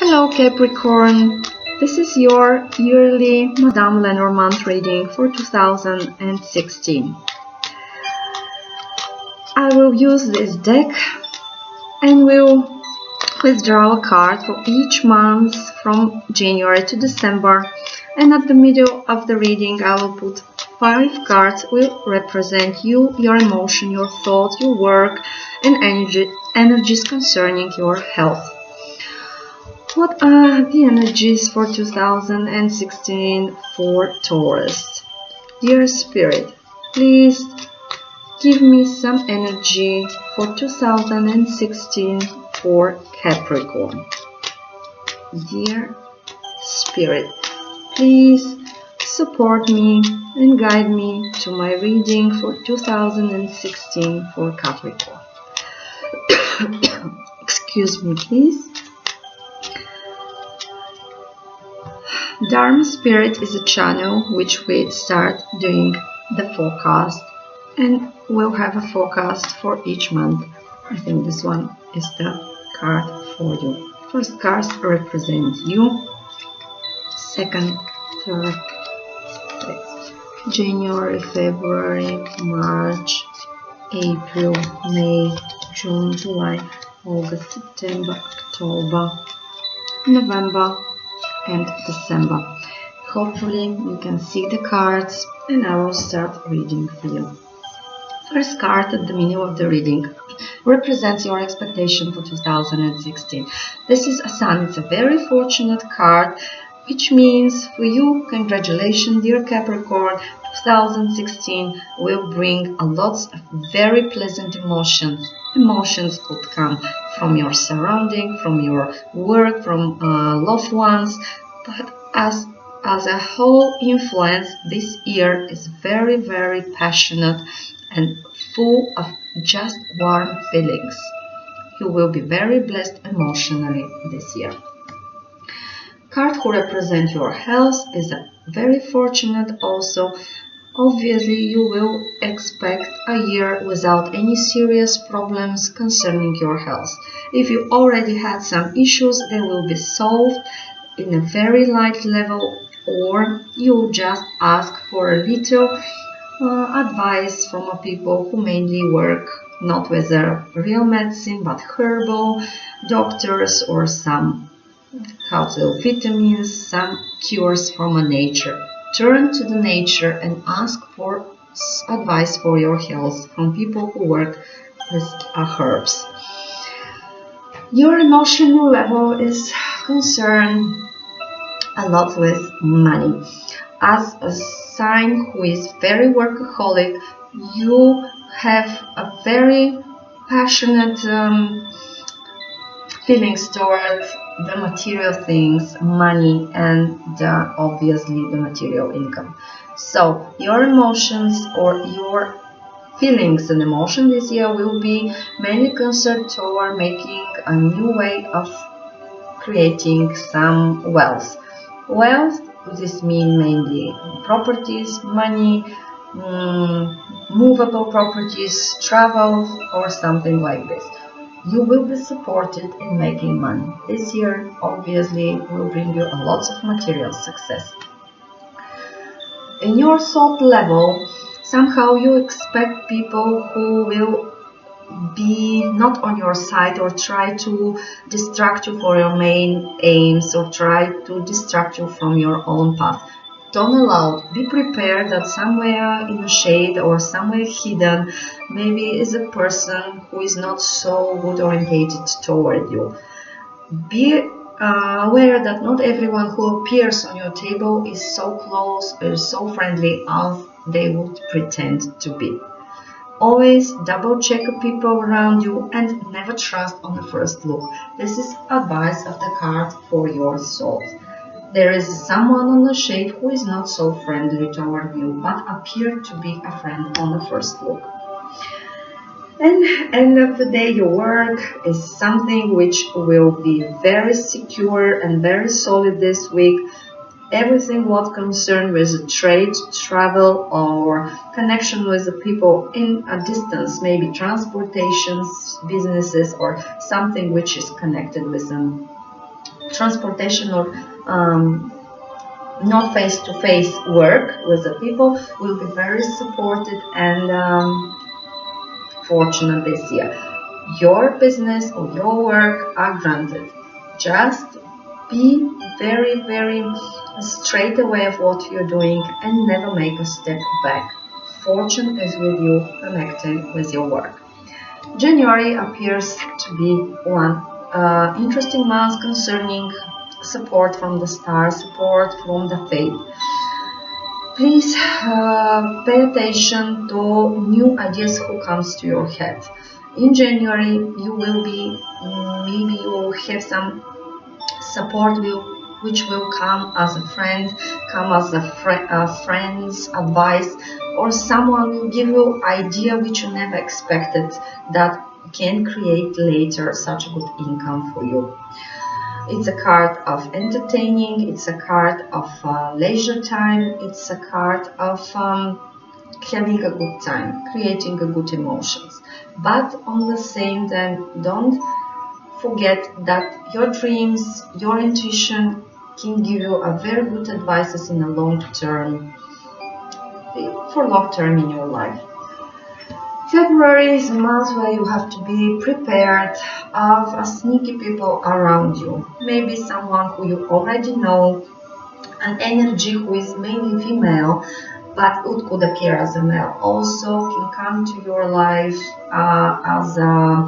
Hello Capricorn, this is your yearly Madame Lenormand reading for 2016. I will use this deck and will withdraw a card for each month from January to December, and at the middle of the reading I will put 5 cards will represent you, your emotion, your thoughts, your work and energies concerning your health. What are the energies for 2016 for Taurus? Dear Spirit, please give me some energy for 2016 for Capricorn. Dear Spirit, please support me and guide me to my reading for 2016 for Capricorn. Excuse me, please. Dharma Spirit is a channel which we start doing the forecast, and we'll have a forecast for each month. I think this one is the card for you. First cards represent you. Second, third, January, February, March, April, May, June, July, August, September, October, November and December. Hopefully you can see the cards and I will start reading for you. First card at the middle of the reading represents your expectation for 2016. This is a Sun. It's a very fortunate card, which means for you, congratulations dear Capricorn, 2016 will bring a lot of very pleasant emotions. Emotions could come from your surrounding, from your work, from loved ones, but as a whole influence, this year is very, very passionate and full of just warm feelings. You will be very blessed emotionally this year. Card who represent your health is a very fortunate also. Obviously, you will expect a year without any serious problems concerning your health. If you already had some issues, they will be solved in a very light level, or you just ask for a little advice from people who mainly work not with a real medicine but herbal doctors, or some vitamins, some cures from nature. Turn to the nature and ask for advice for your health from people who work with herbs. Your emotional level is concerned a lot with money. As a sign who is very workaholic, you have a very passionate feelings towards the material things, money, and obviously the material income. So your emotions or your feelings and emotion this year will be mainly concerned toward making a new way of creating some wealth. Wealth, this means mainly properties, money, movable properties, travel, or something like this. You will be supported in making money. This year, obviously, will bring you a lot of material success. In your thought level, somehow you expect people who will be not on your side or try to distract you for your main aims or try to distract you from your own path. Don't allow it. Be prepared that somewhere in the shade or somewhere hidden maybe is a person who is not so good orientated toward you. Be aware that not everyone who appears on your table is so close or so friendly as they would pretend to be. Always double check people around you and never trust on the first look. This is advice of the card for your soul. There is someone on the shade who is not so friendly toward you, but appear to be a friend on the first look. And end of the day, your work is something which will be very secure and very solid this week. Everything what concerned with trade, travel, or connection with the people in a distance, maybe transportations, businesses, or something which is connected with them transportation or not face-to-face work with the people will be very supported and fortunate this year. Your business or your work are granted. Just be very, very straight away of what you're doing and never make a step back. Fortune is with you, connecting with your work. January appears to be one interesting month concerning support from the stars, support from the faith. Please pay attention to new ideas who comes to your head. In January, you will be, maybe you will have some support which will come as a friend, come as a friend's advice, or someone will give you idea which you never expected that can create later such a good income for you. It's a card of entertaining, it's a card of leisure time, it's a card of having a good time, creating a good emotions. But on the same time, don't forget that your dreams, your intuition can give you a very good advices in a long term, for long term in your life. February is a month where you have to be prepared of sneaky people around you. Maybe someone who you already know, an energy who is mainly female, but it could appear as a male. Also can come to your life as a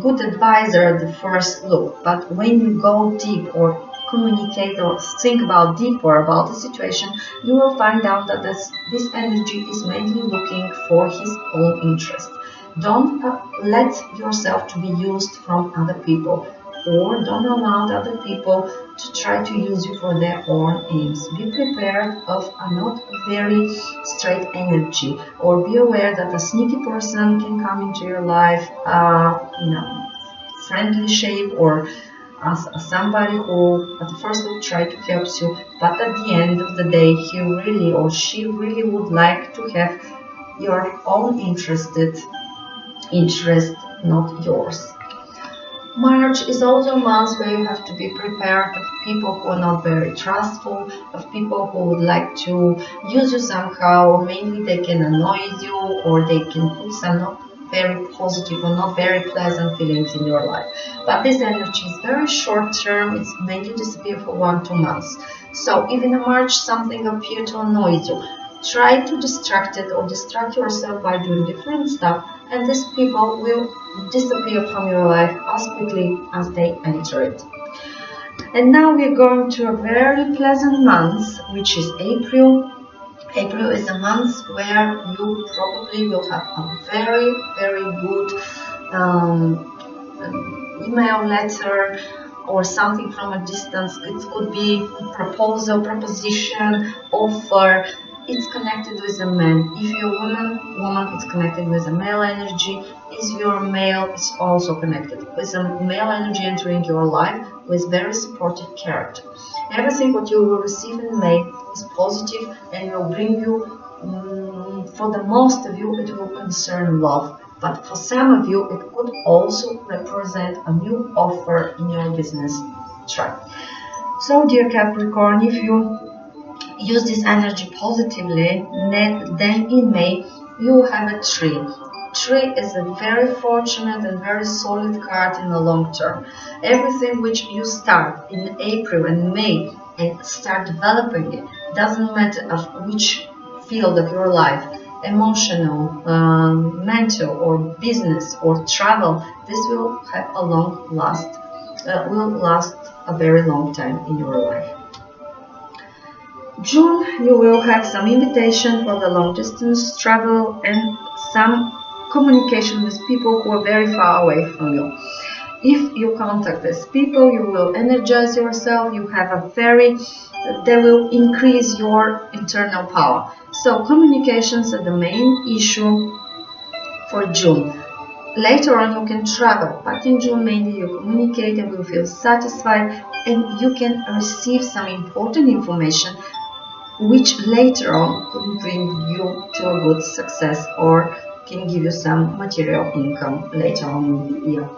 good advisor at the first look. But when you go deep or communicate or think about deeper about the situation, you will find out that this energy is mainly looking for his own interest. Don't let yourself to be used from other people, or don't allow other people to try to use you for their own aims. Be prepared of a not very straight energy, or be aware that a sneaky person can come into your life in a friendly shape, or as somebody who at the first look try to help you, but at the end of the day he really or she really would like to have your own interest, not yours. March is also a month where you have to be prepared of people who are not very trustful, of people who would like to use you somehow, or mainly they can annoy you, or they can put some not very positive or not very pleasant feelings in your life. But this energy is very short term, it's mainly disappear for 1-2 months. So if in March something appears to annoy you, try to distract it or distract yourself by doing different stuff, and these people will disappear from your life as quickly as they enter it. And now we're going to a very pleasant month, which is April. April is a month where you probably will have a very, very good email, letter, or something from a distance. It could be a proposal, proposition, offer. It's connected with a man. If you're a woman, it's connected with a male energy. If you're a male, it's also connected with a male energy entering your life with very supportive character. Everything what you will receive in May is positive and will bring you, for the most of you, it will concern love. But for some of you, it could also represent a new offer in your business track. So, dear Capricorn, if you use this energy positively, then in May you will have a tree. Tree is a very fortunate and very solid card in the long term. Everything which you start in April and May and start developing it, doesn't matter of which field of your life, emotional, mental, or business, or travel, this will have a will last a very long time in your life. June, you will have some invitation for the long distance travel and some communication with people who are very far away from you. If you contact these people, you will energize yourself, they will increase your internal power. So communications are the main issue for June. Later on you can travel, but in June mainly you communicate and will feel satisfied, and you can receive some important information which later on could bring you to a good success or can give you some material income later on in the year.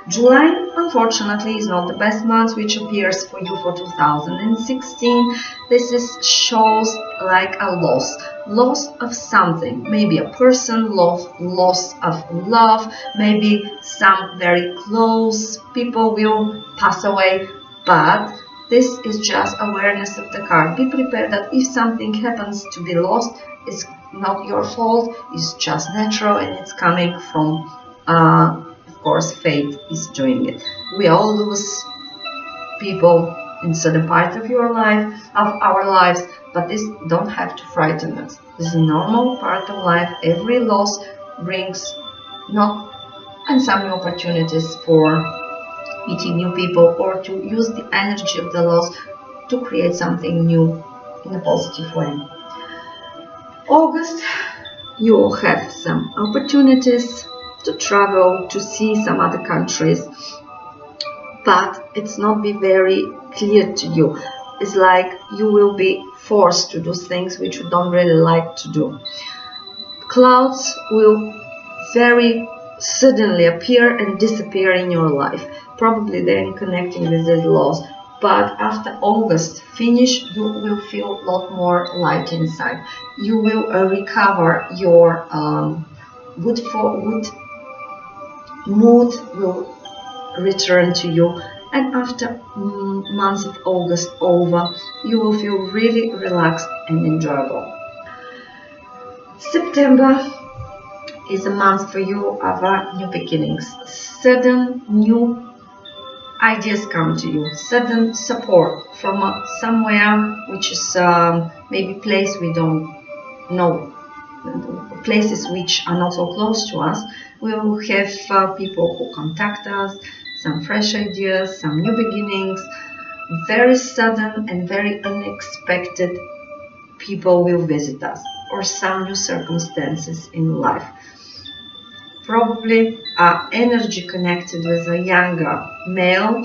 July, unfortunately, is not the best month which appears for you for 2016. Shows like a loss of something, maybe a person, loss of love, maybe some very close people will pass away, but this is just awareness of the card. Be prepared that if something happens to be lost, it's not your fault, it's just natural and it's coming from of course, fate is doing it. We all lose people in certain part of our lives, but this don't have to frighten us. This is a normal part of life. Every loss brings and some new opportunities for meeting new people or to use the energy of the loss to create something new in a positive way. August, you will have some opportunities to travel, to see some other countries, but it's not be very clear to you. It's like you will be forced to do things which you don't really like to do. Clouds will very suddenly appear and disappear in your life. Probably they're connecting with this loss. But after August finish, you will feel a lot more light inside. You will recover your good mood will return to you, and after month of August over, you will feel really relaxed and enjoyable. September is a month for you of new beginnings. Sudden new ideas come to you, sudden support from somewhere which is maybe place we don't know, places which are not so close to us. We will have people who contact us, some fresh ideas, some new beginnings, very sudden and very unexpected people will visit us, or some new circumstances in life. Probably energy connected with a younger male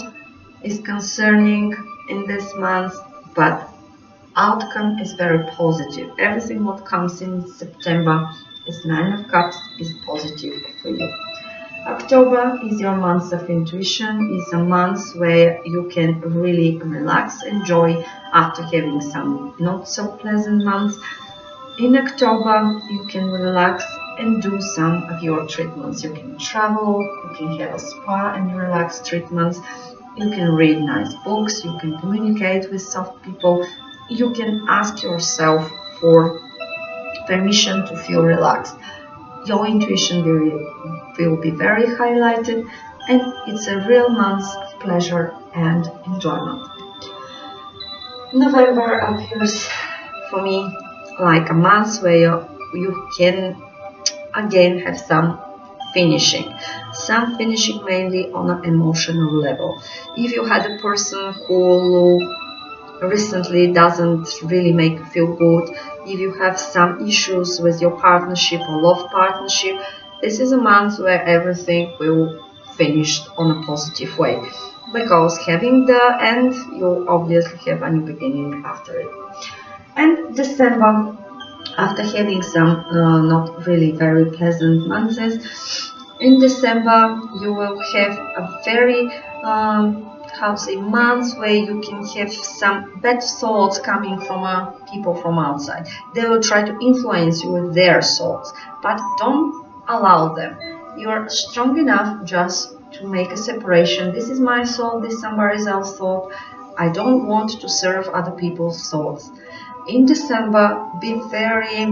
is concerning in this month, but outcome is very positive. Everything what comes in September is 9 of Cups is positive for you. October is your month of intuition, is a month where you can really relax, enjoy after having some not so pleasant months. In October you can relax and do some of your treatments. You can travel, you can have a spa and relax treatments, you can read nice books, you can communicate with soft people, you can ask yourself for permission to feel relaxed. Your intuition will be very highlighted, and it's a real month of pleasure and enjoyment. November appears for me like a month where you can again have some finishing mainly on an emotional level. If you had a person who recently doesn't really make you feel good, if you have some issues with your partnership or love partnership, this is a month where everything will finish on a positive way, because having the end, you obviously have a new beginning after it. And December, after having some not really very pleasant months, in December you will have a very months where you can have some bad thoughts coming from people from outside. They will try to influence you with their thoughts, but don't allow them. You are strong enough just to make a separation. This is my thought, this is somebody else's thought. I don't want to serve other people's thoughts. In December, be very,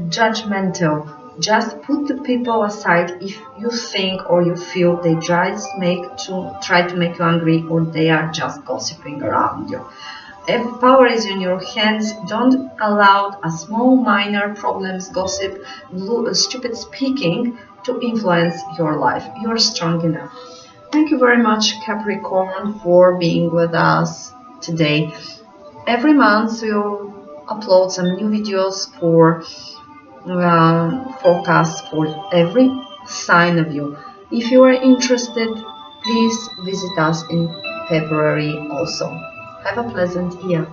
judgmental. Just put the people aside if you think or you feel they try to make you angry, or they are just gossiping around you. If power is in your hands, don't allow a small minor problems, gossip, stupid speaking to influence your life. You're strong enough. Thank you very much, Capricorn, for being with us today. Every month we'll upload some new videos for forecasts for every sign of you. If you are interested, please visit us in February also. Have a pleasant year.